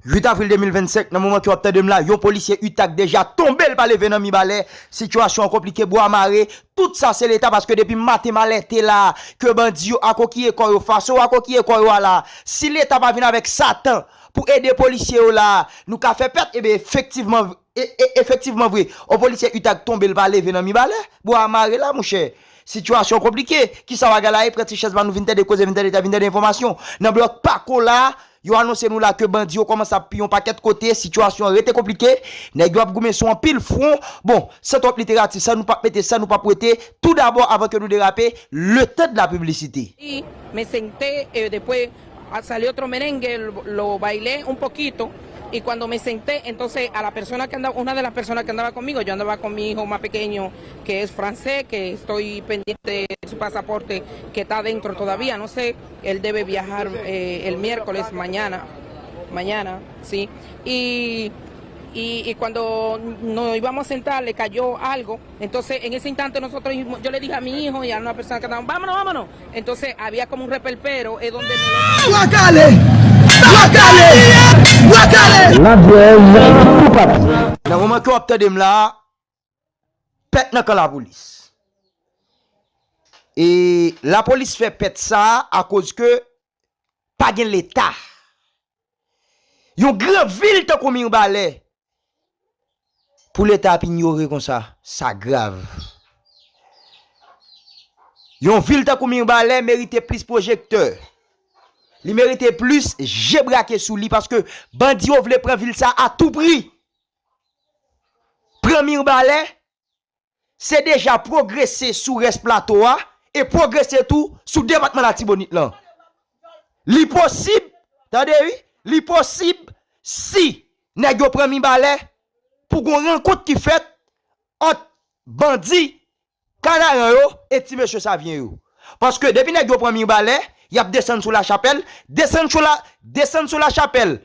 8 avril 2025, dans le moment que vous avez là, un policier UTAC déjà tombé par les venants mi balai, situation compliquée, bois maré, tout ça c'est l'état parce que depuis matin malette là, que bandi a coquillé quoi yo face a coquillé quoi là. Si l'état va venir avec Satan pour aider les policiers là, nous qu'a fait perte, et bien effectivement vrai, un policier UTAC tombé par les venants mi balai, bois maré là mon cher. Situation compliquée, qui ça va galayer prête chaise va nous venir de cause venir d'information. Dans bloc Paco là, yo annoncé nous là que bandi commence à piller un paquet de côté, situation était compliquée, nèg yo a goumé son pile front. Bon, c'est top littératif, ça nous pas mettre ça nous pas prêter. Tout d'abord avant que nous déraper, le temps de la publicité. Y me senté, después salió otro merengue, lo bailé un poquito. Y cuando me senté, entonces a la persona que andaba, una de las personas que andaba conmigo, yo andaba con mi hijo más pequeño, que es francés, que estoy pendiente de su pasaporte, que está adentro todavía, no sé, él debe viajar el miércoles, mañana, sí. Y cuando nos íbamos a sentar, le cayó algo. Entonces, en ese instante yo le dije a mi hijo y a una persona que andaba, vámonos. Entonces, había como un repelpero, es donde me ¡Guacale! Dans le moment que vous obtenez là, pète dans la police. Et la police fait pète ça à cause que pas de l'État. Yon grand ville te comme yon balai. Pour l'État ignorer comme ça grave. Yon ville te comme yon balai mérite plus projecteur. Il méritait plus, j'ai braqué sous lui parce que bandi voulait prendre ville ça à tout prix. Premier balai, c'est déjà progresser sous reste plateau et progresser tout sous département de la Tibonite là. L'impossible, attendez oui, l'impossible si nèg yo premier balai pour qu'on rencontre qui fait entre bandi Canaran yo et ti monsieur ça vient yo. Parce que depuis nèg yo premier balai, y a descendre sur la chapelle, descendre sur la chapelle.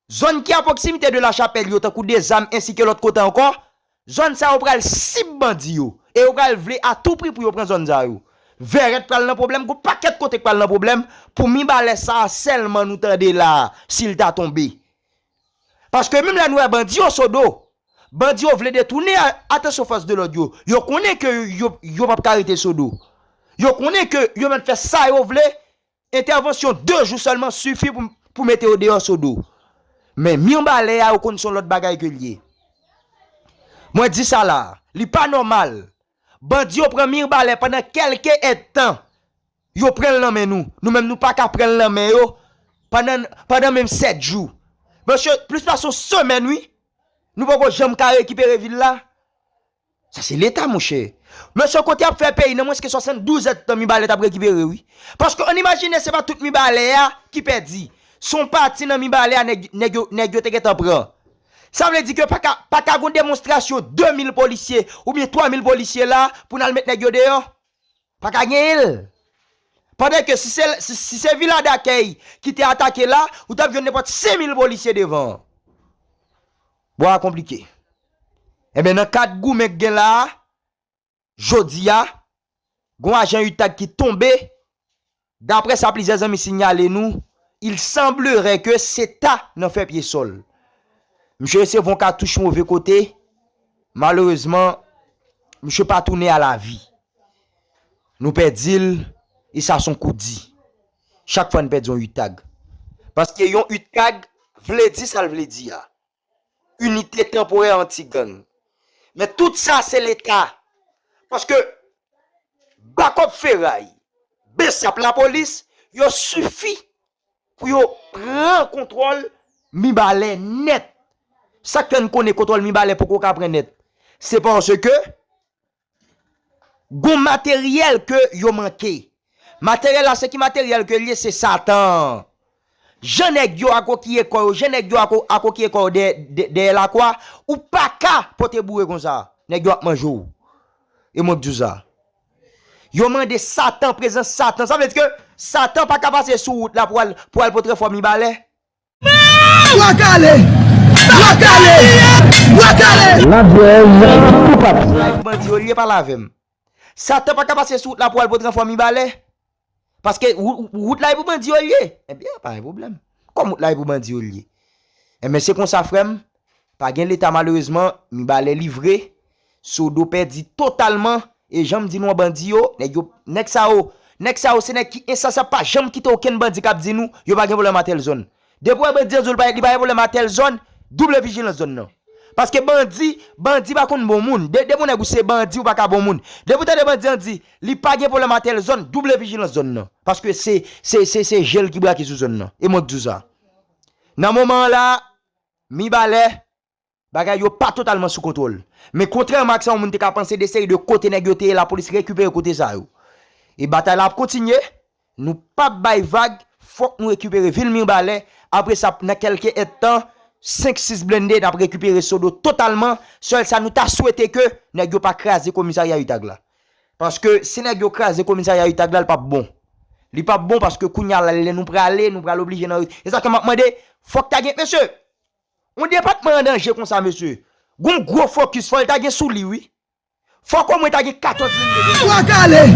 Zone qui est à proximité de la chapelle, yo tant coup des âmes ainsi que l'autre côté encore. Zone ça on pral 6 bandits yo et on pral vle à tout prix pour yo prendre zone ça yo. Verret pral nan problème, go paquet côté pral nan problème pour mi balé ça seulement nous tande là s'il t'a tombé. Parce que même la nous bandits au sodo. Bandits yo vle détourner attention force de l'audio. Yo connaît que yo pas arrêter sodo. Yo connaît que yo même fait ça yo vle. Intervention 2 jours seulement suffit pour mettre au dehors sodo. Mais mi balé a condition l'autre bagaille que lié. Moi dis ça là, li pas normal. Bandi yo prend mi balé pendant quelques temps. Yo prend l'en nous. Nous même nous pas qu'à prendre l'en yo pendant même 7 jours. Monsieur, plus pas une semaine oui. Nous pas jamais qu'à récupérer ville là. Ça c'est l'état mon cher. Monsieur côté a fait payer non moins que 72 ans mi balé t'a récupérer oui. Parce que on imagine c'est pas tout mi balé qui perdi. Son parti dans mi balé nèg yo te get prend. Ça veut dire que pas qu'à une démonstration 2000 policiers ou bien 3000 policiers là pour nous mettre nèg yo dehors. Pas qu'à gagner. Pendant que si c'est village d'accueil qui t'est attaqué là, ou t'as vu n'importe 5000 policiers devant. Bon, compliqué. Eh bien, dans 4 goumèk gen là, jodia, gon agent UTAC qui tombé, d'après ça, plusieurs amis signalé nous, il semblerait que c'est ta n'a fait pied sol. Monsieur c'est vont qu'à toucher mauvais côté, malheureusement, monsieur pas tourné à la vie. Nous perdil, et ça son coup dit. Chaque fois nous perdons UTAG. Parce que yon UTAG, vle di ça vle di ya. Unité temporaire anti-gang. Mais tout ça, c'est l'État. Parce que, backup ferraille, BESAP la police, yo suffit pour yo prendre contrôle mi balai net. Ça que nous connaît contrôle mi balai pour qu'on prenne net. C'est parce que, gon matériel que yo manqué. Matériel là, c'est qui matériel que lié, c'est Satan. Je nèg yo a coquiller quoi, je nèg yo a coquiller quoi de la quoi ou pas ka pote bourrer comme ça. Nèg yo a manger. Et moi dis ça. Yo mande Satan présent Satan, ça veut dire que Satan pas capable passer sur route là pour aller potre forme mi balai. Wakale! La bandi lié pas la vem. Satan pas capable passer sur route là pour aller potre forme mi balai. Parce que route là pour bandi lié. Eh bien pas un problème. Comme route là pour bandi lié. mais c'est comme ça, frère, pas gen l'État malheureusement, mi ba les livrer, sous do perdu totalement, et j'aime dit nous bandi yo, nek sa yo, c'est nek qui ça pas, j'aime quitte aucun bandi kap di nous, yo pas gen problème à telle zone. Depuis bandi yo li pas problème à telle zone, double vigilance zone non. Parce que bandi pas kon bon moun. De mon nèg c'est bandi ou pas ka bon moun. Depuis de bandi on dit, li pas gen problème à telle zone, double vigilance zone non. Parce que c'est gel qui braque sous zone non. Et moi tout ça. Dans moment là, mi balé bagay yo pas totalement sous contrôle. Mais contrairement à ça, on moun te ka penser d'essayer de côté nèg yo te la police récupérer côté ça yo. Et bataille la continuer, nous pas bay vague, faut nous récupérer ville mi balé. Après ça dans quelques temps 5-6 blindés n'a récupéré Sodo totalement. Seul ça nous t'a souhaité que nèg yo pas craser commissariat Utag là. Parce que si nèg yo craser commissariat Utag là, il pas bon. Il pas bon parce que kounya là nous pral obliger dans. Et ça que m'a demandé, faut que ta gen monsieur. On département en danger comme ça monsieur. Gon gros focus faut ta gen sous lui oui. Faut qu'on moi ta gen 14 lignes de Wakale!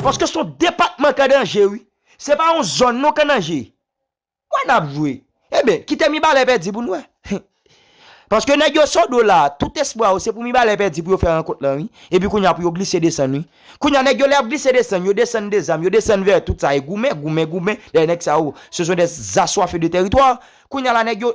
parce que son département en danger oui. C'est pas une zone non danger. On a joué. Eh bien, qui t'a mis balle perdu pour nous. Parce que nèg yo Sodo là, tout espoir c'est pour mi balle perdu pour faire rencontre là oui. Et puis qu'on a pour glisser descendre oui. Qu'on a nèg yo lève glisser descendre, yo descend des âmes, yo descend vers tout ça et goumé, les nèg ça ce sont des assoiffés de territoire. Qu'on a là nèg yo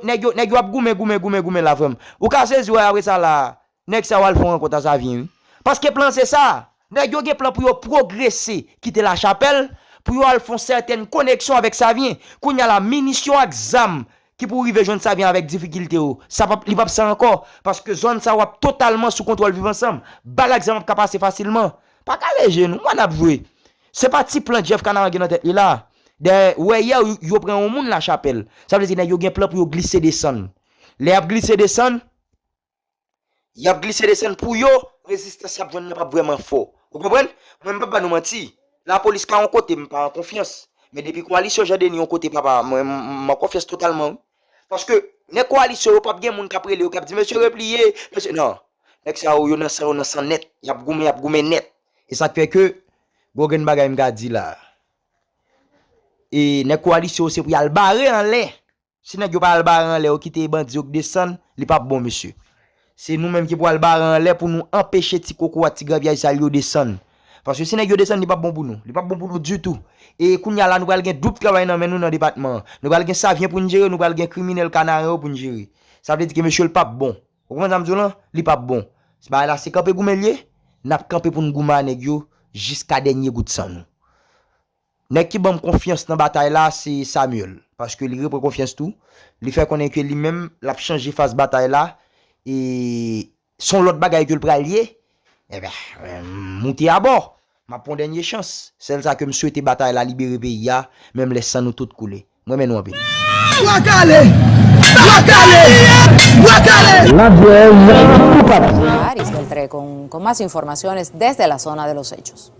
ap goumé là vraiment. Ou ka saisi après ça là, nèg ça va le font rencontre ça vient oui. Parce que plan c'est ça. Nèg yo gen plan pour progresser, quitter la chapelle. Pour aller faire certaines connexions avec ça vient. Qu'on y a la munition exam qui pour arriver joindre ça vient avec difficulté ça pas il pas ça encore parce que zone ça va totalement sous contrôle vivre ensemble. Bal exam peut passer facilement. Pas caler nous on a joué. C'est pas petit plan Jeff Canard dans tête là. Ouais hier yo prend un monde la chapelle. Ça veut dire yo gen plan pour glisser descendre. Les a glisser descendre. Y a glissé descendre pour yo résistance a pas vraiment fort. Vous comprenez? Même pas nous mentir. La police quand on côté pas en confiance mais depuis coalition j'ai ni on côté papa moi confiance totalement parce que les coalitions pas bien moun caprer le cap dit monsieur replier monsieur non nek ça yo nan ça net y a goumé net et ça fait que gogen bagay m'ga dit là et les coalitions c'est pour y al barrer en l'air si nèg yo pas al barrer en l'air quitter bandi yo descend li pas bon monsieur c'est nous même qui pour al barrer en l'air pour nous empêcher ti coco a ti gravia ça yo descendre. Parce que si nous descend, il pas bon pour nous. Il pas bon pour nous du tout. Et kounya là nous allons gagner double travail dans nous département. Nous allons gagner ça vient pour nous gérer, nous allons gagner criminel canario pour nous gérer. Ça veut dire que monsieur le pas bon. Vous comprenez ça là, il pas bon. C'est pas là c'est camper goumelier, n'a camper pour nous goumer nèg yo jusqu'à dernier goutte sang nous. Nèg qui bon confiance dans bataille là c'est Samuel parce que il reprend confiance tout, il fait connaître que lui-même l'a changer face bataille là et son l'autre bagaille que le pralier eh ben monter à bord. Ma pour dernière chance, c'est ça que me souhaite bataille la libérer pays même laissant nous tout couler. Moi mais nous en pays. Wakale! Saldré con más informaciones desde la zona de los hechos.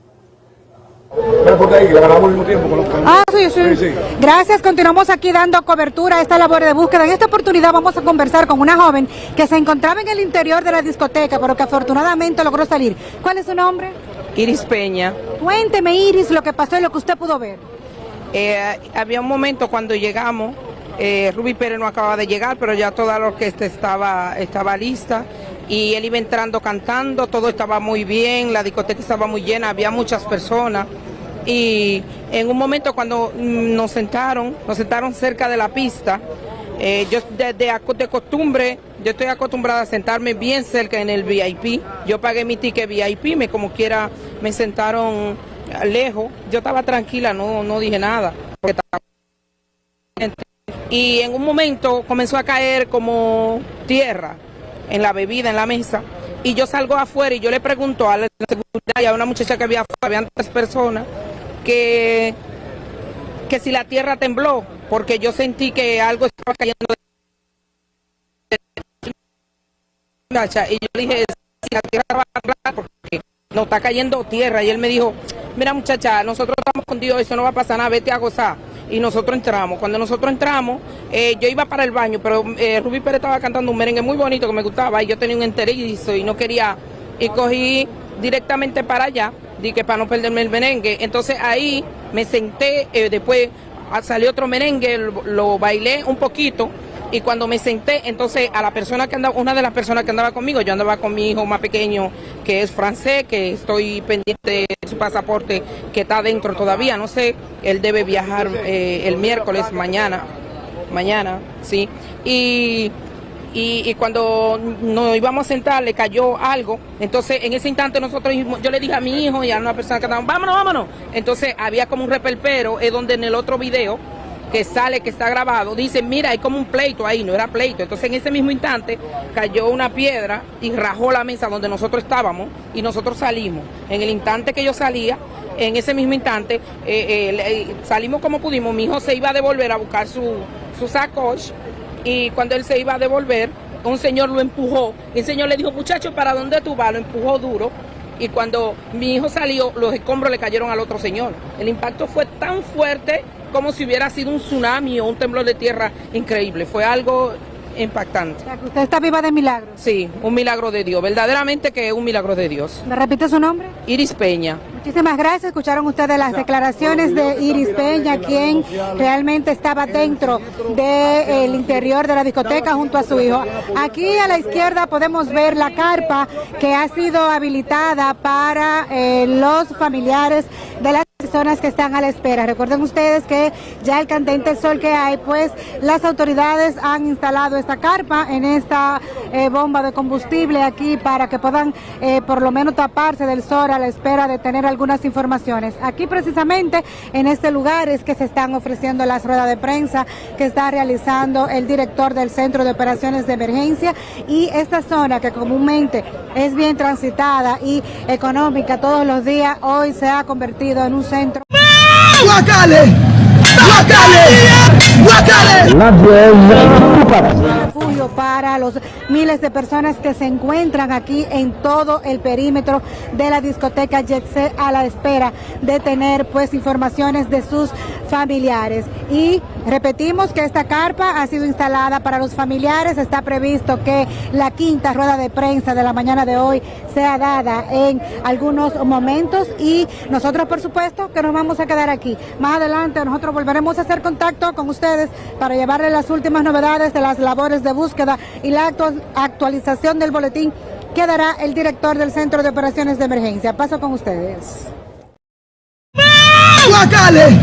Sí. Gracias, continuamos aquí dando cobertura a esta labor de búsqueda. En esta oportunidad vamos a conversar con una joven que se encontraba en el interior de la discoteca, pero que afortunadamente logró salir. ¿Cuál es su nombre? Iris Peña. Cuénteme, Iris, lo que pasó y lo que usted pudo ver. Había un momento cuando llegamos, Rubí Pérez no acababa de llegar, pero ya toda la orquesta estaba lista. Y él iba entrando cantando, todo estaba muy bien, la discoteca estaba muy llena, había muchas personas. Y en un momento cuando nos sentaron cerca de la pista, yo de costumbre, yo estoy acostumbrada a sentarme bien cerca en el VIP. Yo pagué mi ticket VIP, como quiera me sentaron lejos. Yo estaba tranquila, no dije nada. Y en un momento comenzó a caer como tierra en la bebida, en la mesa, y yo salgo afuera y yo le pregunto a la seguridad y a una muchacha que había afuera, habían 3 personas, que si la tierra tembló, porque yo sentí que algo estaba cayendo de la muchacha, y yo le dije, si la tierra va a temblar, porque no está cayendo tierra, y él me dijo, mira muchacha, nosotros estamos con Dios, eso no va a pasar nada, vete a gozar. Y nosotros entramos. Cuando nosotros entramos, yo iba para el baño, pero Rubí Pérez estaba cantando un merengue muy bonito que me gustaba y yo tenía un enterizo y no quería, y cogí directamente para allá di que para no perderme el merengue. Entonces ahí me senté, después salió otro merengue, lo bailé un poquito. Y cuando me senté, entonces a la persona que andaba, una de las personas que andaba conmigo, yo andaba con mi hijo más pequeño, que es francés, que estoy pendiente de su pasaporte, que está adentro todavía, no sé, él debe viajar el miércoles, mañana, sí. Y cuando nos íbamos a sentar, le cayó algo. Entonces, en ese instante yo le dije a mi hijo y a una persona que andaba, vámonos. Entonces, había como un repelpero, es donde en el otro video que sale, que está grabado, dice, mira, hay como un pleito ahí, no era pleito. Entonces, en ese mismo instante, cayó una piedra y rajó la mesa donde nosotros estábamos y nosotros salimos. En el instante que yo salía, en ese mismo instante, salimos como pudimos. Mi hijo se iba a devolver a buscar su sacoche y cuando él se iba a devolver, un señor lo empujó. Y el señor le dijo, muchacho, ¿para dónde tú vas? Lo empujó duro. Y cuando mi hijo salió, los escombros le cayeron al otro señor. El impacto fue tan fuerte como si hubiera sido un tsunami o un temblor de tierra increíble. Fue algo impactante. O sea, que usted está viva de milagro. Sí, un milagro de Dios. Verdaderamente que es un milagro de Dios. ¿Me repite su nombre? Iris Peña. Muchísimas gracias. Escucharon ustedes las declaraciones de Iris Peña, quien realmente estaba dentro del interior de la discoteca junto a su hijo. Aquí a la izquierda podemos ver la carpa que ha sido habilitada para los familiares de las personas que están a la espera. Recuerden ustedes que ya el candente sol que hay, pues las autoridades han instalado esta carpa en esta bomba de combustible aquí para que puedan por lo menos taparse del sol a la espera de tener algunas informaciones. Aquí precisamente en este lugar es que se están ofreciendo las ruedas de prensa que está realizando el director del Centro de Operaciones de Emergencia, y esta zona que comúnmente es bien transitada y económica todos los días, hoy se ha convertido en un centro refugio para los miles de personas que se encuentran aquí en todo el perímetro de la discoteca Jet-Set a la espera de tener pues informaciones de sus familiares. Y repetimos que esta carpa ha sido instalada para los familiares. Está previsto que la quinta rueda de prensa de la mañana de hoy sea dada en algunos momentos y nosotros por supuesto que nos vamos a quedar aquí. Más adelante nosotros volveremos a hacer contacto con ustedes para llevarles las últimas novedades de las labores de búsqueda y la actualización del boletín que dará el director del Centro de Operaciones de Emergencia. Paso con ustedes. Guacale!